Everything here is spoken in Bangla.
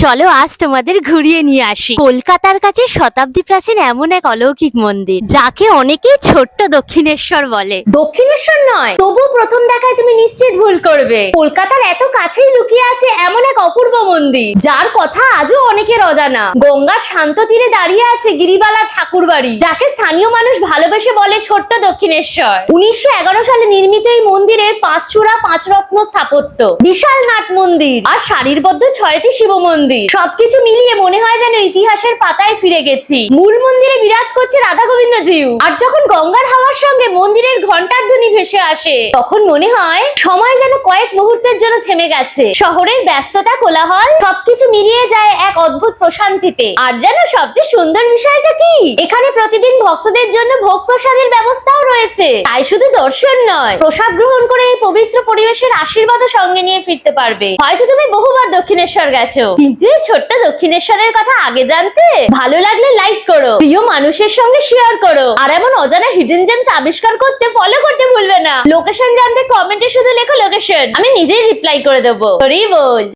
চলো আজ তোমাদের ঘুরিয়ে নিয়ে আসি কলকাতার কাছে শতাব্দী প্রাচীন এমন এক অলৌকিক মন্দির যাকে অনেকেই ছোট্ট দক্ষিণেশ্বর বলে। দক্ষিণেশ্বর নয়, তবু প্রথম দেখায় তুমি নিশ্চিত ভুল করবে। কলকাতার এত কাছেই লুকিয়ে আছে এমন এক অপূর্ব মন্দির যার কথা আজও অনেকের অজানা। গঙ্গার শান্ত তীরে দাঁড়িয়ে আছে গিরিবালা ঠাকুর বাড়ি, যাকে স্থানীয় মানুষ ভালোবেসে বলে ছোট্ট দক্ষিণেশ্বর। 1911 সালে নির্মিত এই মন্দিরের পাঁচচূড়া পাঁচ রত্ন স্থাপত্য, বিশাল নাট মন্দির আর সারিবদ্ধ 6টি শিব মন্দির, সবকিছু মিলিয়ে মনে হয় যেন ইতিহাসের পাতায় ফিরে গেছি। মূল মন্দিরে বিরাজ করছে রাধা গোবিন্দ জিউ, আর যখন গঙ্গার হাওয়ার সঙ্গে মন্দিরের ঘন্টার ধ্বনি ভেসে আসে তখন মনে হয় সময় যেন কয়েক মুহূর্তের জন্য থেমে গেছে। শহরের ব্যস্ততা কোলাহল সবকিছু মিলিয়ে যায় এক অদ্ভুত প্রশান্তিতে। আর যেন সবচেয়ে সুন্দর বিষয়টা কি, এখানে প্রতিদিন ভক্তদের জন্য ভোগ প্রসাদের ব্যবস্থাও রয়েছে। তাই শুধু দর্শন নয়, প্রসাদ গ্রহণ করে এই পবিত্র পরিবেশের আশীর্বাদও সঙ্গে নিয়ে ফিরতে পারবে। হয়তো তুমি বহুবার দক্ষিণেশ্বর গেছো, কিন্তু এই ছোট্ট দক্ষিণেশ্বরের কথা আগে জানতে? ভালো লাগলে লাইক করো, প্রিয় মানুষের সঙ্গে শেয়ার করো, আর এমন অজানা হিডেন জেমস আবিষ্কার করতে ফলো করতে ভুলবে না। লোকেশন জানতে কমেন্টে শুধু লেখো লোকেশন, আমি নিজেই রিপ্লাই করে দেবো। হরি বল।